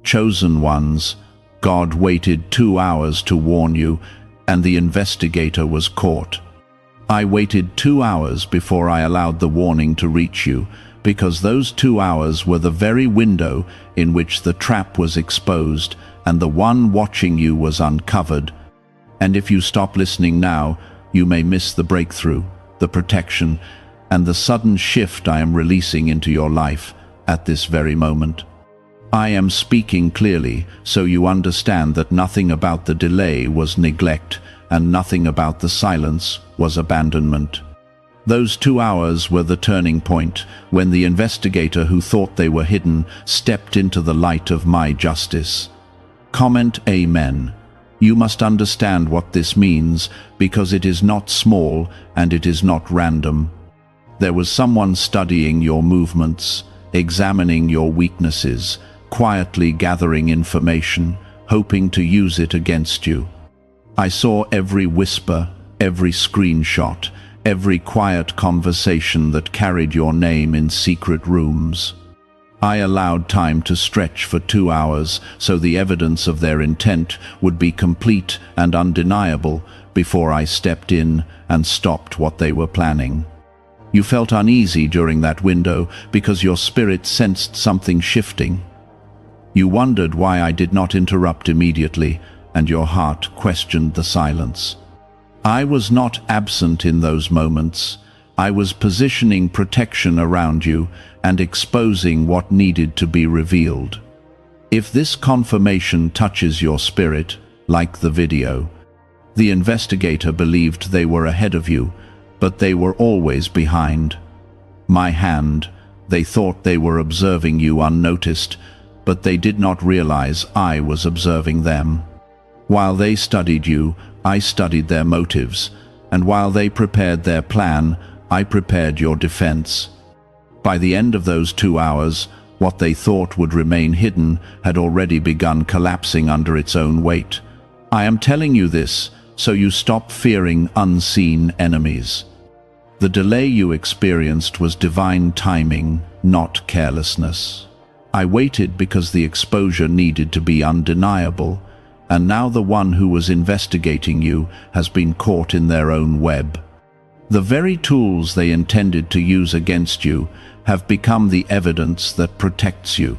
Chosen ones, God waited 2 hours to warn you, and the investigator was caught. I waited 2 hours before I allowed the warning to reach you, because those 2 hours were the very window in which the trap was exposed and the one watching you was uncovered. And if you stop listening now, you may miss the breakthrough, the protection, and the sudden shift I am releasing into your life at this very moment. I am speaking clearly, so you understand that nothing about the delay was neglect, and nothing about the silence was abandonment. Those 2 hours were the turning point, when the investigator who thought they were hidden stepped into the light of my justice. Comment Amen. You must understand what this means, because it is not small and it is not random. There was someone studying your movements, examining your weaknesses, quietly gathering information, hoping to use it against you. I saw every whisper, every screenshot, every quiet conversation that carried your name in secret rooms. I allowed time to stretch for 2 hours so the evidence of their intent would be complete and undeniable before I stepped in and stopped what they were planning. You felt uneasy during that window because your spirit sensed something shifting. You wondered why I did not interrupt immediately, and your heart questioned the silence. I was not absent in those moments. I was positioning protection around you and exposing what needed to be revealed. If this confirmation touches your spirit, like the video, the investigator believed they were ahead of you, but they were always behind. My hand, they thought they were observing you unnoticed, but they did not realize I was observing them. While they studied you, I studied their motives, and while they prepared their plan, I prepared your defense. By the end of those 2 hours, what they thought would remain hidden had already begun collapsing under its own weight. I am telling you this so you stop fearing unseen enemies. The delay you experienced was divine timing, not carelessness. I waited because the exposure needed to be undeniable, and now the one who was investigating you has been caught in their own web. The very tools they intended to use against you have become the evidence that protects you.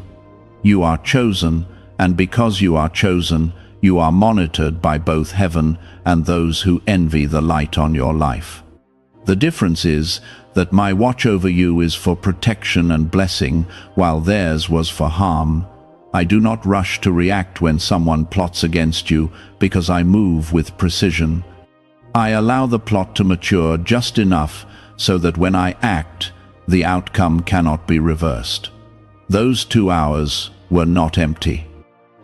You are chosen, and because you are chosen, you are monitored by both heaven and those who envy the light on your life. The difference is that my watch over you is for protection and blessing, while theirs was for harm. I do not rush to react when someone plots against you, because I move with precision. I allow the plot to mature just enough so that when I act, the outcome cannot be reversed. Those 2 hours were not empty.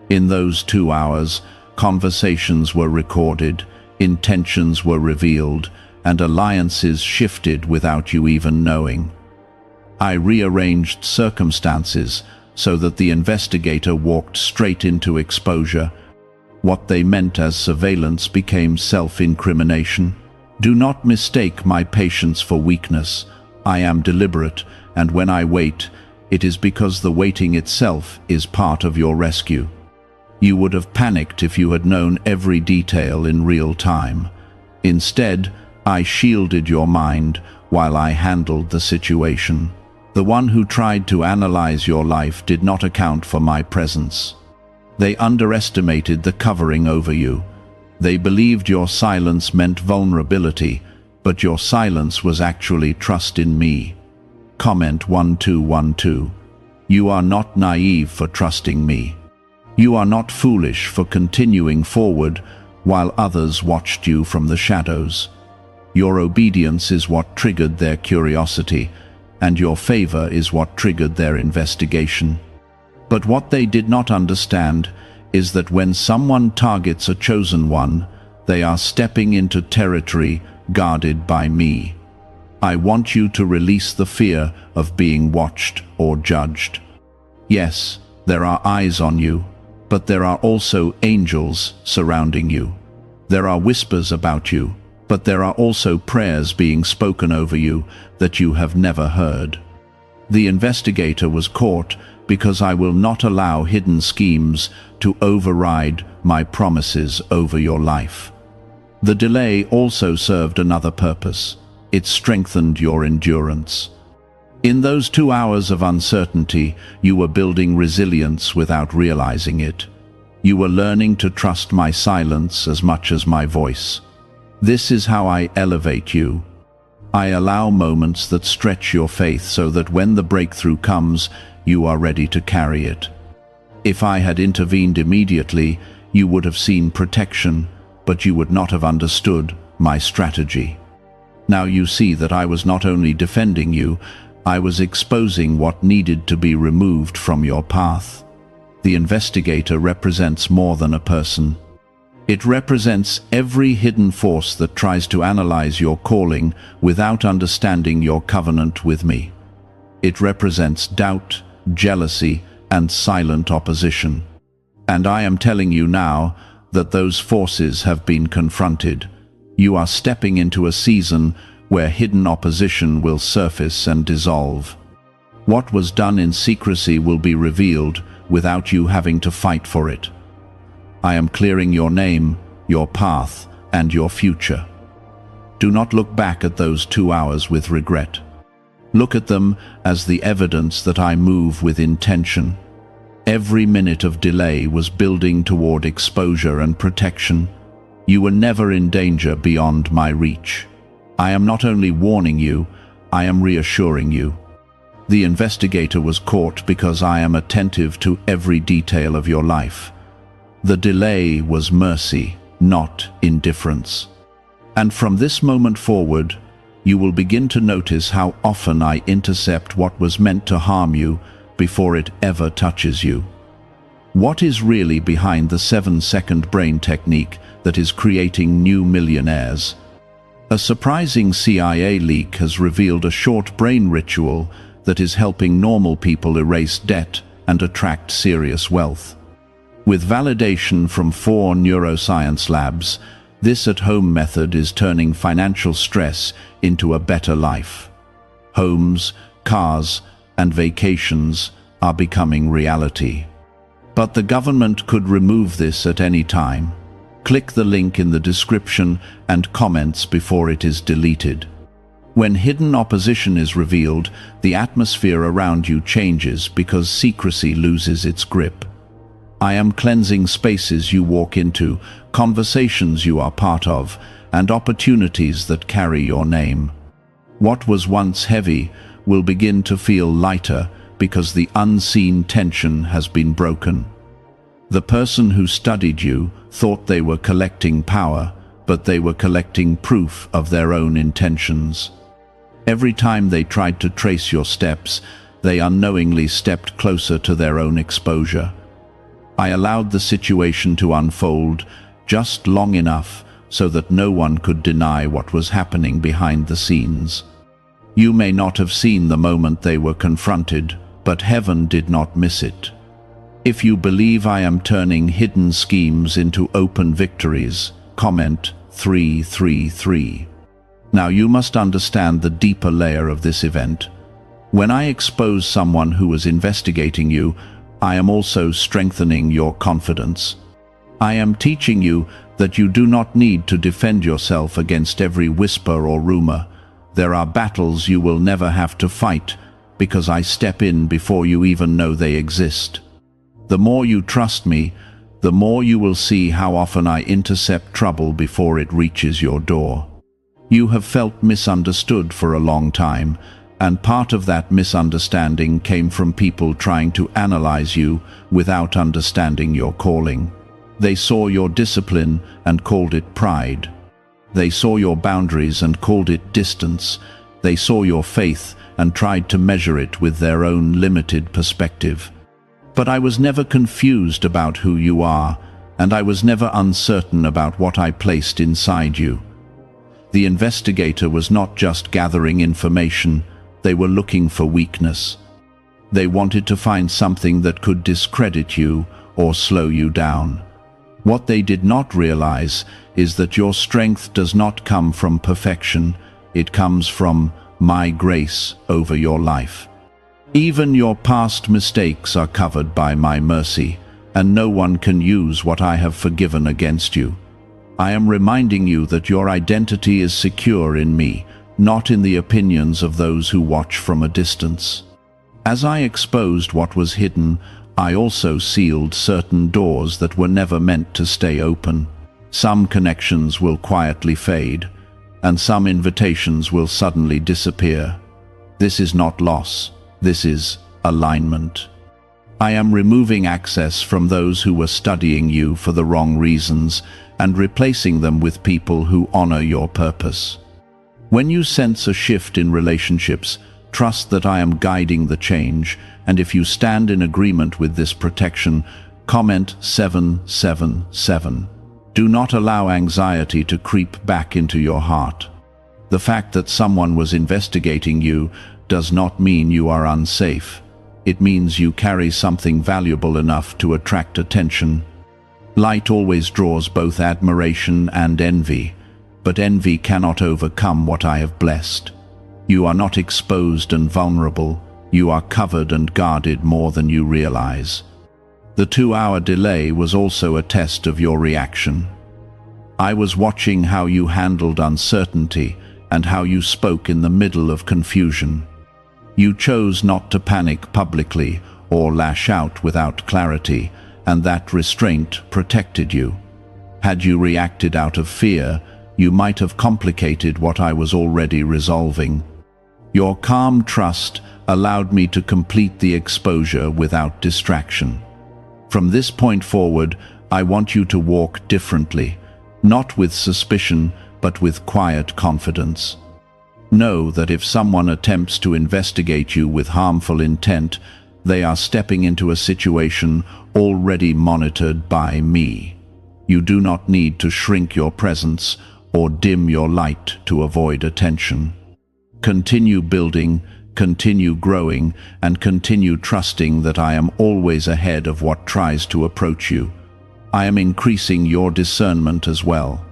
In those 2 hours, conversations were recorded, intentions were revealed, and alliances shifted without you even knowing. I rearranged circumstances so that the investigator walked straight into exposure. What they meant as surveillance became self-incrimination. Do not mistake my patience for weakness. I am deliberate, and when I wait, it is because the waiting itself is part of your rescue. You would have panicked if you had known every detail in real time. Instead, I shielded your mind while I handled the situation. The one who tried to analyze your life did not account for my presence. They underestimated the covering over you. They believed your silence meant vulnerability, but your silence was actually trust in me. Comment 1212. You are not naive for trusting me. You are not foolish for continuing forward while others watched you from the shadows. Your obedience is what triggered their curiosity, and your favor is what triggered their investigation. But what they did not understand is that when someone targets a chosen one, they are stepping into territory guarded by me. I want you to release the fear of being watched or judged. Yes, there are eyes on you, but there are also angels surrounding you. There are whispers about you, but there are also prayers being spoken over you that you have never heard. The investigator was caught because I will not allow hidden schemes to override my promises over your life. The delay also served another purpose. It strengthened your endurance. In those 2 hours of uncertainty, you were building resilience without realizing it. You were learning to trust my silence as much as my voice. This is how I elevate you. I allow moments that stretch your faith so that when the breakthrough comes, you are ready to carry it. If I had intervened immediately, you would have seen protection, but you would not have understood my strategy. Now you see that I was not only defending you, I was exposing what needed to be removed from your path. The investigator represents more than a person. It represents every hidden force that tries to analyze your calling without understanding your covenant with me. It represents doubt, jealousy, and silent opposition. And I am telling you now that those forces have been confronted. You are stepping into a season where hidden opposition will surface and dissolve. What was done in secrecy will be revealed without you having to fight for it. I am clearing your name, your path, and your future. Do not look back at those 2 hours with regret. Look at them as the evidence that I move with intention. Every minute of delay was building toward exposure and protection. You were never in danger beyond my reach. I am not only warning you, I am reassuring you. The investigator was caught because I am attentive to every detail of your life. The delay was mercy, not indifference. And from this moment forward, you will begin to notice how often I intercept what was meant to harm you before it ever touches you. What is really behind the 7-second brain technique that is creating new millionaires? A surprising CIA leak has revealed a short brain ritual that is helping normal people erase debt and attract serious wealth. With validation from 4 neuroscience labs, this at-home method is turning financial stress into a better life. Homes, cars, and vacations are becoming reality. But the government could remove this at any time. Click the link in the description and comments before it is deleted. When hidden opposition is revealed, the atmosphere around you changes because secrecy loses its grip. I am cleansing spaces you walk into, conversations you are part of, and opportunities that carry your name. What was once heavy will begin to feel lighter because the unseen tension has been broken. The person who studied you thought they were collecting power, but they were collecting proof of their own intentions. Every time they tried to trace your steps, they unknowingly stepped closer to their own exposure. I allowed the situation to unfold just long enough so that no one could deny what was happening behind the scenes. You may not have seen the moment they were confronted, but heaven did not miss it. If you believe I am turning hidden schemes into open victories, comment 333. Now you must understand the deeper layer of this event. When I expose someone who was investigating you, I am also strengthening your confidence. I am teaching you that you do not need to defend yourself against every whisper or rumor. There are battles you will never have to fight because I step in before you even know they exist. The more you trust me, the more you will see how often I intercept trouble before it reaches your door. You have felt misunderstood for a long time, and part of that misunderstanding came from people trying to analyze you without understanding your calling. They saw your discipline and called it pride. They saw your boundaries and called it distance. They saw your faith and tried to measure it with their own limited perspective. But I was never confused about who you are, and I was never uncertain about what I placed inside you. The investigator was not just gathering information, they were looking for weakness. They wanted to find something that could discredit you or slow you down. What they did not realize is that your strength does not come from perfection, it comes from my grace over your life. Even your past mistakes are covered by my mercy, and no one can use what I have forgiven against you. I am reminding you that your identity is secure in me, not in the opinions of those who watch from a distance. As I exposed what was hidden, I also sealed certain doors that were never meant to stay open. Some connections will quietly fade, and some invitations will suddenly disappear. This is not loss, this is alignment. I am removing access from those who were studying you for the wrong reasons and replacing them with people who honor your purpose. When you sense a shift in relationships, trust that I am guiding the change, and if you stand in agreement with this protection, comment 777. Do not allow anxiety to creep back into your heart. The fact that someone was investigating you does not mean you are unsafe. It means you carry something valuable enough to attract attention. Light always draws both admiration and envy, but envy cannot overcome what I have blessed. You are not exposed and vulnerable. You are covered and guarded more than you realize. The 2-hour delay was also a test of your reaction. I was watching how you handled uncertainty and how you spoke in the middle of confusion. You chose not to panic publicly or lash out without clarity, and that restraint protected you. Had you reacted out of fear, you might have complicated what I was already resolving. Your calm trust allowed me to complete the exposure without distraction. From this point forward, I want you to walk differently, not with suspicion, but with quiet confidence. Know that if someone attempts to investigate you with harmful intent, they are stepping into a situation already monitored by me. You do not need to shrink your presence or dim your light to avoid attention. Continue building, continue growing, and continue trusting that I am always ahead of what tries to approach you. I am increasing your discernment as well.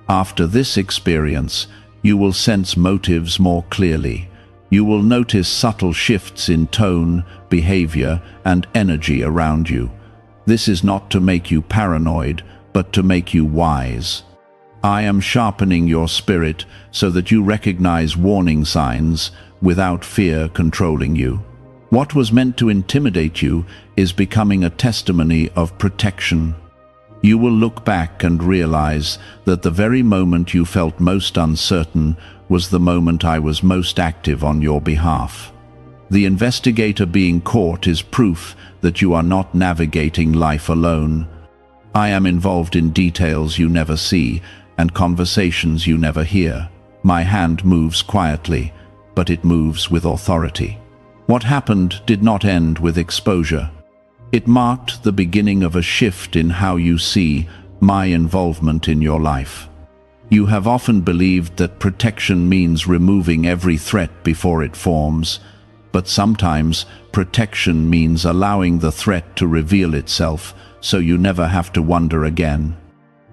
After this experience, you will sense motives more clearly. You will notice subtle shifts in tone, behavior, and energy around you. This is not to make you paranoid, but to make you wise. I am sharpening your spirit so that you recognize warning signs without fear controlling you. What was meant to intimidate you is becoming a testimony of protection. You will look back and realize that the very moment you felt most uncertain was the moment I was most active on your behalf. The investigator being caught is proof that you are not navigating life alone. I am involved in details you never see and conversations you never hear. My hand moves quietly, but it moves with authority. What happened did not end with exposure. It marked the beginning of a shift in how you see my involvement in your life. You have often believed that protection means removing every threat before it forms, but sometimes protection means allowing the threat to reveal itself so you never have to wonder again.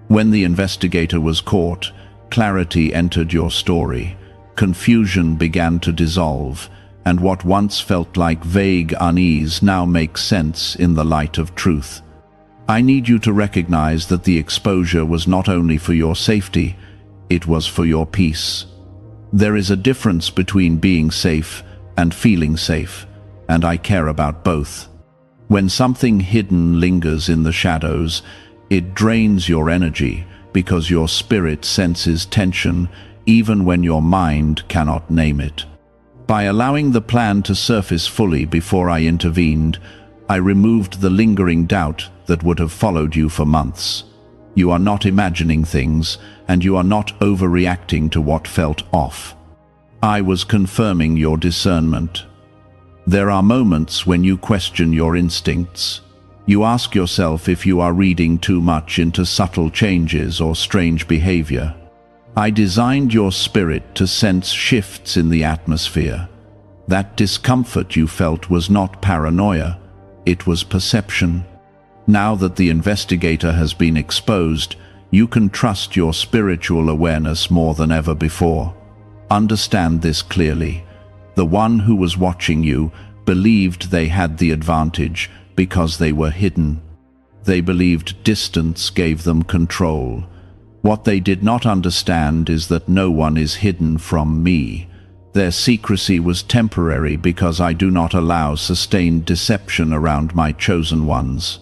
When the investigator was caught, clarity entered your story. Confusion began to dissolve, and what once felt like vague unease now makes sense in the light of truth. I need you to recognize that the exposure was not only for your safety, it was for your peace. There is a difference between being safe and feeling safe, and I care about both. When something hidden lingers in the shadows, it drains your energy because your spirit senses tension even when your mind cannot name it. By allowing the plan to surface fully before I intervened, I removed the lingering doubt that would have followed you for months. You are not imagining things, and you are not overreacting to what felt off. I was confirming your discernment. There are moments when you question your instincts. You ask yourself if you are reading too much into subtle changes or strange behavior. I designed your spirit to sense shifts in the atmosphere. That discomfort you felt was not paranoia, it was perception. Now that the investigator has been exposed, you can trust your spiritual awareness more than ever before. Understand this clearly. The one who was watching you believed they had the advantage because they were hidden. They believed distance gave them control. What they did not understand is that no one is hidden from me. Their secrecy was temporary because I do not allow sustained deception around my chosen ones.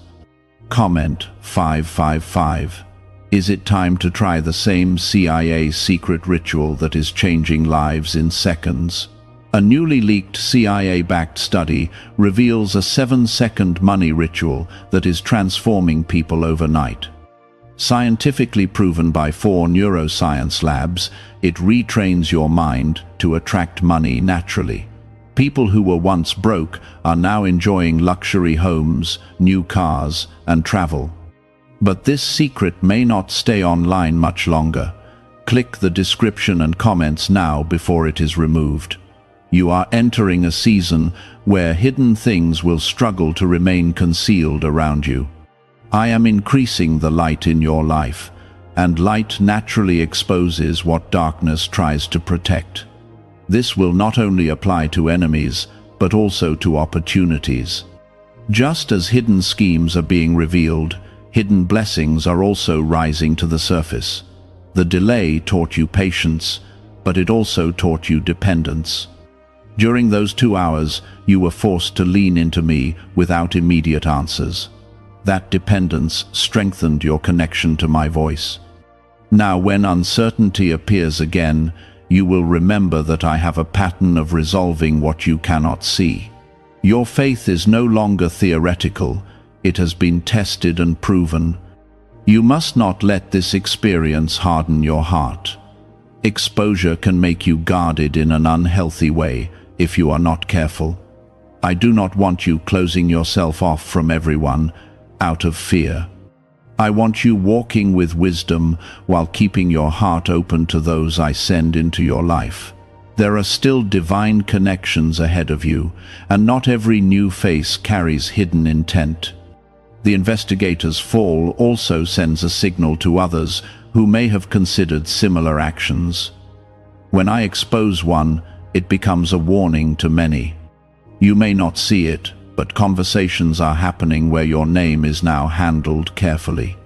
Comment 555. Is it time to try the same CIA secret ritual that is changing lives in seconds? A newly leaked CIA-backed study reveals a 7-second money ritual that is transforming people overnight. Scientifically proven by 4 neuroscience labs, it retrains your mind to attract money naturally. People who were once broke are now enjoying luxury homes, new cars, and travel. But this secret may not stay online much longer. Click the description and comments now before it is removed. You are entering a season where hidden things will struggle to remain concealed around you. I am increasing the light in your life, and light naturally exposes what darkness tries to protect. This will not only apply to enemies, but also to opportunities. Just as hidden schemes are being revealed, hidden blessings are also rising to the surface. The delay taught you patience, but it also taught you dependence. During those 2 hours, you were forced to lean into me without immediate answers. That dependence strengthened your connection to my voice. Now, when uncertainty appears again, you will remember that I have a pattern of resolving what you cannot see. Your faith is no longer theoretical, it has been tested and proven. You must not let this experience harden your heart. Exposure can make you guarded in an unhealthy way if you are not careful. I do not want you closing yourself off from everyone out of fear. I want you walking with wisdom while keeping your heart open to those I send into your life. There are still divine connections ahead of you, and not every new face carries hidden intent. The investigator's fall also sends a signal to others who may have considered similar actions. When I expose one, it becomes a warning to many. You may not see it, but conversations are happening where your name is now handled carefully.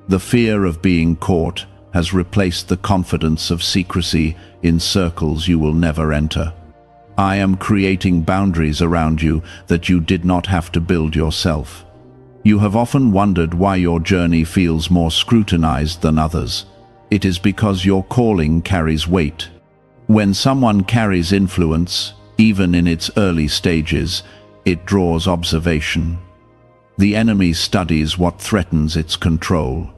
The fear of being caught has replaced the confidence of secrecy in circles you will never enter. I am creating boundaries around you that you did not have to build yourself. You have often wondered why your journey feels more scrutinized than others. It is because your calling carries weight. When someone carries influence, even in its early stages, it draws observation. The enemy studies what threatens its control.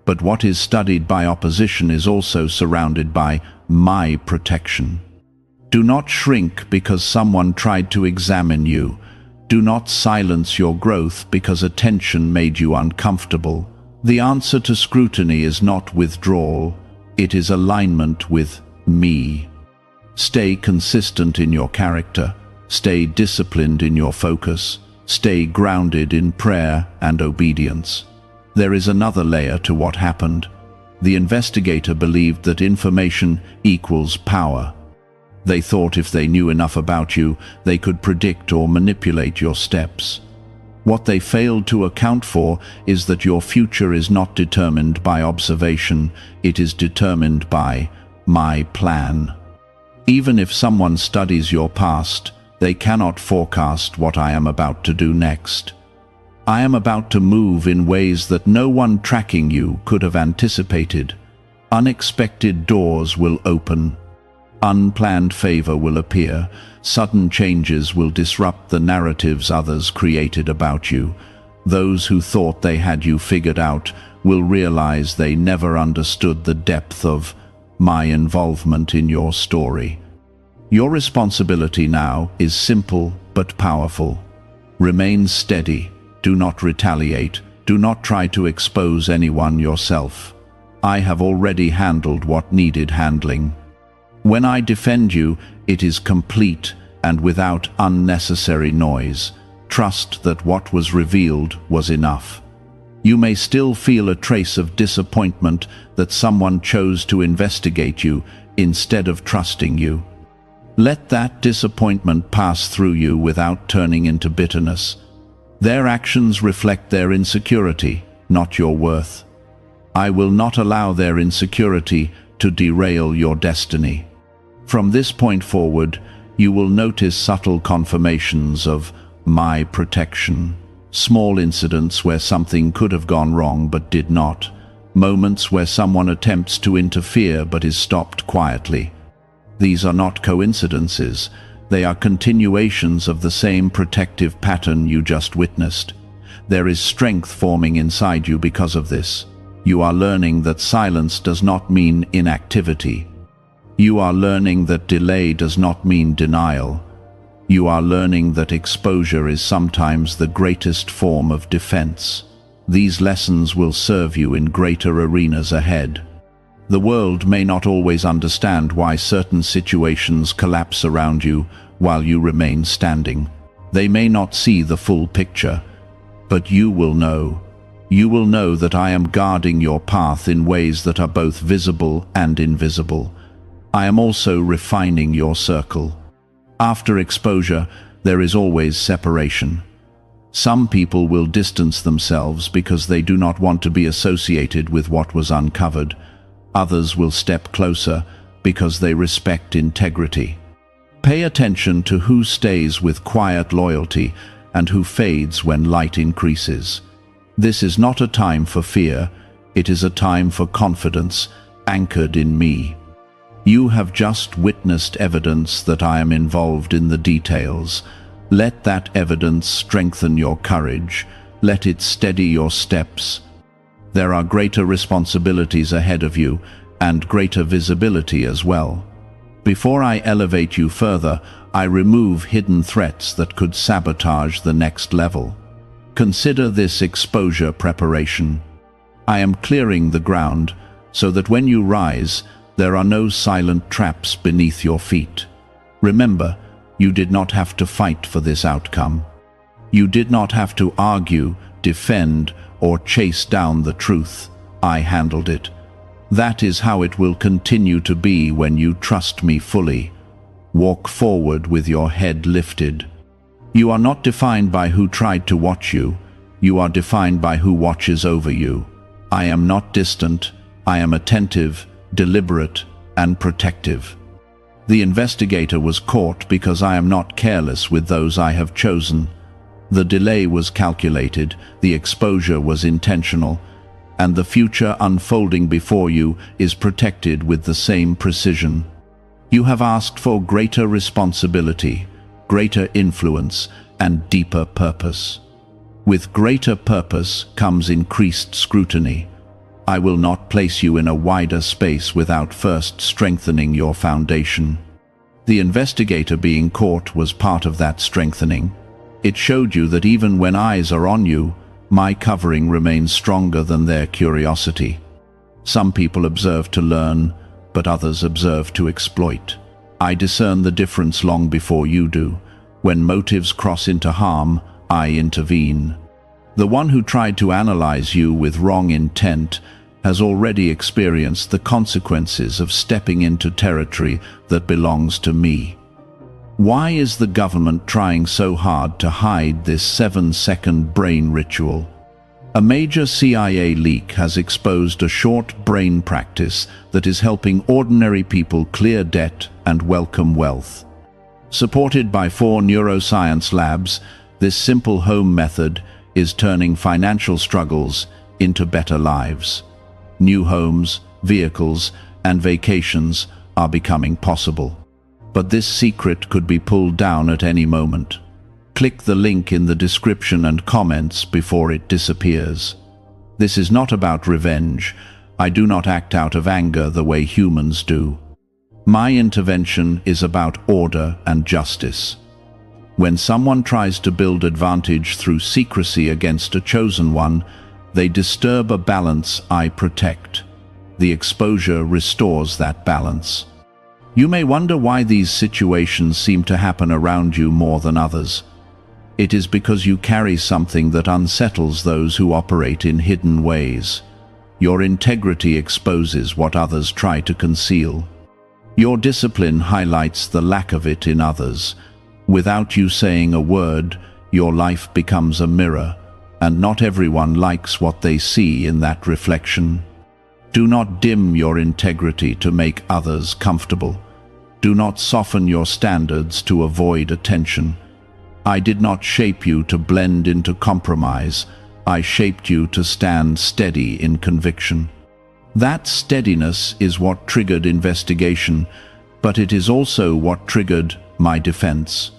But what is studied by opposition is also surrounded by my protection. Do not shrink because someone tried to examine you. Do not silence your growth because attention made you uncomfortable. The answer to scrutiny is not withdrawal, it is alignment with me. Stay consistent in your character. Stay disciplined in your focus. Stay grounded in prayer and obedience. There is another layer to what happened. The investigator believed that information equals power. They thought if they knew enough about you, they could predict or manipulate your steps. What they failed to account for is that your future is not determined by observation, it is determined by my plan. Even if someone studies your past, they cannot forecast what I am about to do next. I am about to move in ways that no one tracking you could have anticipated. Unexpected doors will open. Unplanned favor will appear. Sudden changes will disrupt the narratives others created about you. Those who thought they had you figured out will realize they never understood the depth of my involvement in your story. Your responsibility now is simple but powerful. Remain steady. Do not retaliate. Do not try to expose anyone yourself. I have already handled what needed handling. When I defend you, it is complete and without unnecessary noise. Trust that what was revealed was enough. You may still feel a trace of disappointment that someone chose to investigate you instead of trusting you. Let that disappointment pass through you without turning into bitterness. Their actions reflect their insecurity, not your worth. I will not allow their insecurity to derail your destiny. From this point forward, you will notice subtle confirmations of my protection. Small incidents where something could have gone wrong but did not. Moments where someone attempts to interfere but is stopped quietly. These are not coincidences. They are continuations of the same protective pattern you just witnessed. There is strength forming inside you because of this. You are learning that silence does not mean inactivity. You are learning that delay does not mean denial. You are learning that exposure is sometimes the greatest form of defense. These lessons will serve you in greater arenas ahead. The world may not always understand why certain situations collapse around you while you remain standing. They may not see the full picture, but you will know. You will know that I am guarding your path in ways that are both visible and invisible. I am also refining your circle. After exposure, there is always separation. Some people will distance themselves because they do not want to be associated with what was uncovered. Others will step closer because they respect integrity. Pay attention to who stays with quiet loyalty and who fades when light increases. This is not a time for fear, it is a time for confidence, anchored in me. You have just witnessed evidence that I am involved in the details. Let that evidence strengthen your courage. Let it steady your steps. There are greater responsibilities ahead of you, and greater visibility as well. Before I elevate you further, I remove hidden threats that could sabotage the next level. Consider this exposure preparation. I am clearing the ground so that when you rise, there are no silent traps beneath your feet. Remember, you did not have to fight for this outcome. You did not have to argue, defend, or chase down the truth. I handled it. That is how it will continue to be when you trust me fully. Walk forward with your head lifted. You are not defined by who tried to watch you. You are defined by who watches over you. I am not distant. I am attentive, deliberate, and protective. The investigator was caught because I am not careless with those I have chosen. The delay was calculated, the exposure was intentional, and the future unfolding before you is protected with the same precision. You have asked for greater responsibility, greater influence, and deeper purpose. With greater purpose comes increased scrutiny. I will not place you in a wider space without first strengthening your foundation. The investigator being caught was part of that strengthening. It showed you that even when eyes are on you, my covering remains stronger than their curiosity. Some people observe to learn, but others observe to exploit. I discern the difference long before you do. When motives cross into harm, I intervene. The one who tried to analyze you with wrong intent has already experienced the consequences of stepping into territory that belongs to me. Why is the government trying so hard to hide this 7-second brain ritual? A major CIA leak has exposed a short brain practice that is helping ordinary people clear debt and welcome wealth. Supported by 4 neuroscience labs, this simple home method is turning financial struggles into better lives. New homes, vehicles, and vacations are becoming possible. But this secret could be pulled down at any moment. Click the link in the description and comments before it disappears. This is not about revenge. I do not act out of anger the way humans do. My intervention is about order and justice. When someone tries to build advantage through secrecy against a chosen one, they disturb a balance I protect. The exposure restores that balance. You may wonder why these situations seem to happen around you more than others. It is because you carry something that unsettles those who operate in hidden ways. Your integrity exposes what others try to conceal. Your discipline highlights the lack of it in others. Without you saying a word, your life becomes a mirror, and not everyone likes what they see in that reflection. Do not dim your integrity to make others comfortable. Do not soften your standards to avoid attention. I did not shape you to blend into compromise. I shaped you to stand steady in conviction. That steadiness is what triggered investigation, but it is also what triggered my defense.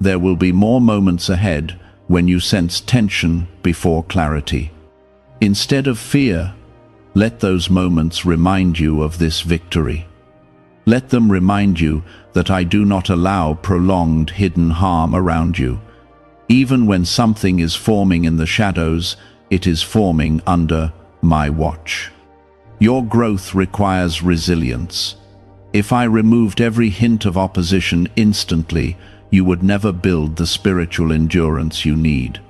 There will be more moments ahead when you sense tension before clarity. Instead of fear, let those moments remind you of this victory. Let them remind you that I do not allow prolonged hidden harm around you. Even when something is forming in the shadows, it is forming under my watch. Your growth requires resilience. If I removed every hint of opposition instantly, you would never build the spiritual endurance you need.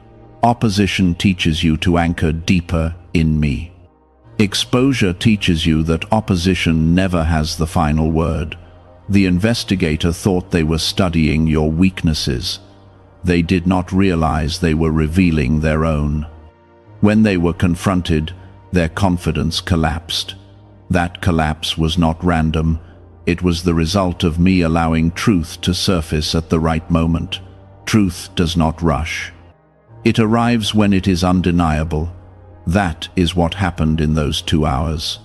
Opposition teaches you to anchor deeper in me. Exposure teaches you that opposition never has the final word. The investigator thought they were studying your weaknesses. They did not realize they were revealing their own. When they were confronted, their confidence collapsed. That collapse was not random. It was the result of me allowing truth to surface at the right moment. Truth does not rush. It arrives when it is undeniable. That is what happened in those 2 hours.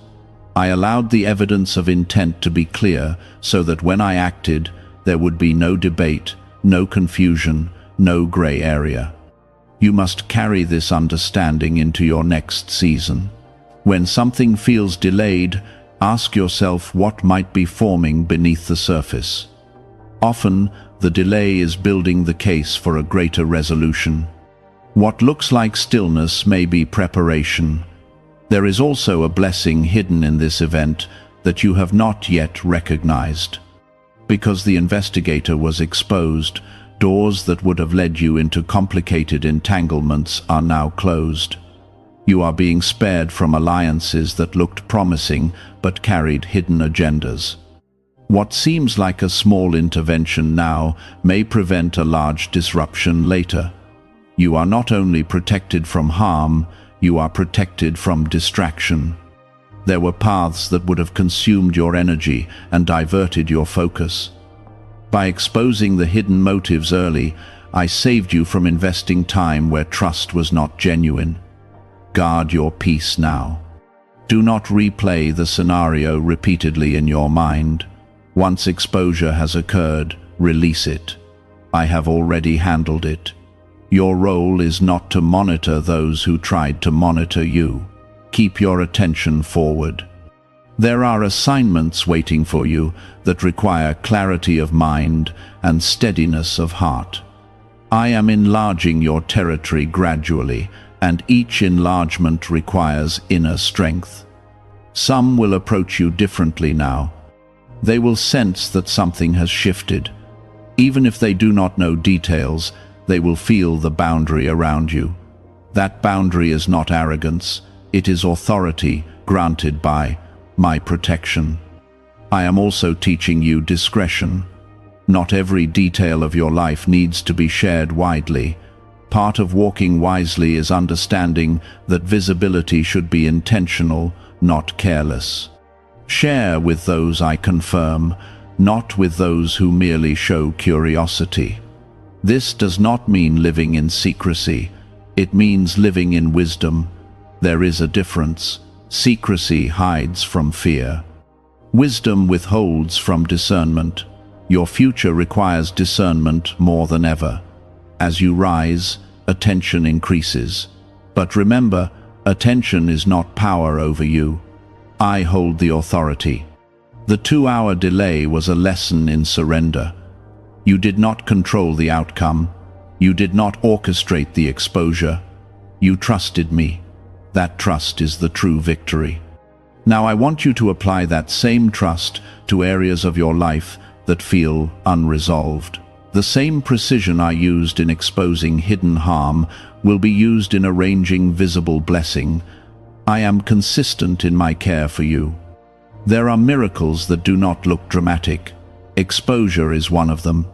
I allowed the evidence of intent to be clear so that when I acted, there would be no debate, no confusion, no gray area. You must carry this understanding into your next season. When something feels delayed, ask yourself what might be forming beneath the surface. Often, the delay is building the case for a greater resolution. What looks like stillness may be preparation. There is also a blessing hidden in this event that you have not yet recognized. Because the investigator was exposed, doors that would have led you into complicated entanglements are now closed. You are being spared from alliances that looked promising but carried hidden agendas. What seems like a small intervention now may prevent a large disruption later. You are not only protected from harm, you are protected from distraction. There were paths that would have consumed your energy and diverted your focus. By exposing the hidden motives early, I saved you from investing time where trust was not genuine. Guard your peace now. Do not replay the scenario repeatedly in your mind. Once exposure has occurred, release it. I have already handled it. Your role is not to monitor those who tried to monitor you. Keep your attention forward. There are assignments waiting for you that require clarity of mind and steadiness of heart. I am enlarging your territory gradually, and each enlargement requires inner strength. Some will approach you differently now. They will sense that something has shifted. Even if they do not know details, they will feel the boundary around you. That boundary is not arrogance, it is authority granted by my protection. I am also teaching you discretion. Not every detail of your life needs to be shared widely. Part of walking wisely is understanding that visibility should be intentional, not careless. Share with those I confirm, not with those who merely show curiosity. This does not mean living in secrecy. It means living in wisdom. There is a difference. Secrecy hides from fear. Wisdom withholds from discernment. Your future requires discernment more than ever. As you rise, attention increases. But remember, attention is not power over you. I hold the authority. The 2-hour delay was a lesson in surrender. You did not control the outcome. You did not orchestrate the exposure. You trusted me. That trust is the true victory. Now I want you to apply that same trust to areas of your life that feel unresolved. The same precision I used in exposing hidden harm will be used in arranging visible blessing. I am consistent in my care for you. There are miracles that do not look dramatic. Exposure is one of them.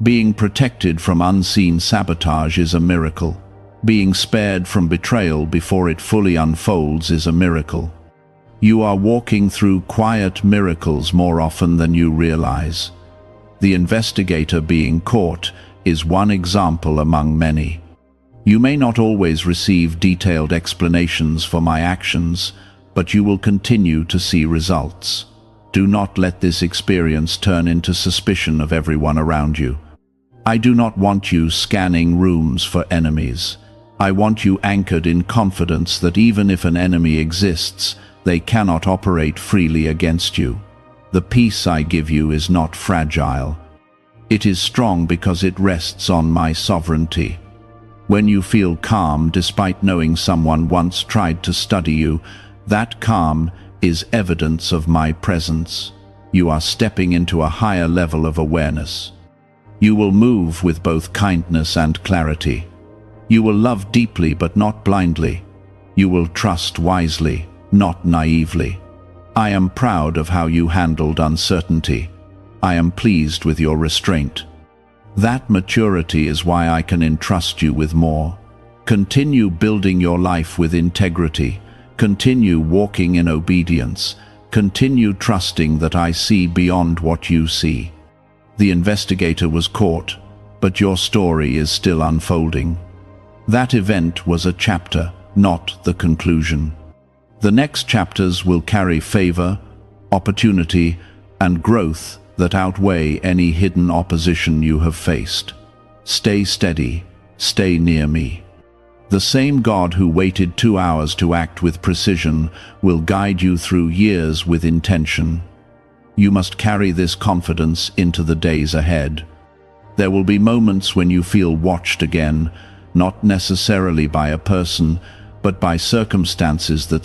Being protected from unseen sabotage is a miracle. Being spared from betrayal before it fully unfolds is a miracle. You are walking through quiet miracles more often than you realize. The investigator being caught is one example among many. You may not always receive detailed explanations for my actions, but you will continue to see results. Do not let this experience turn into suspicion of everyone around you. I do not want you scanning rooms for enemies. I want you anchored in confidence that even if an enemy exists, they cannot operate freely against you. The peace I give you is not fragile. It is strong because it rests on my sovereignty. When you feel calm despite knowing someone once tried to study you, that calm is evidence of my presence. You are stepping into a higher level of awareness. You will move with both kindness and clarity. You will love deeply but not blindly. You will trust wisely, not naively. I am proud of how you handled uncertainty. I am pleased with your restraint. That maturity is why I can entrust you with more. Continue building your life with integrity. Continue walking in obedience. Continue trusting that I see beyond what you see. The investigator was caught, but your story is still unfolding. That event was a chapter, not the conclusion. The next chapters will carry favor, opportunity, and growth that outweigh any hidden opposition you have faced. Stay steady, stay near me. The same God who waited 2 hours to act with precision will guide you through years with intention. You must carry this confidence into the days ahead. There will be moments when you feel watched again, not necessarily by a person, but by circumstances that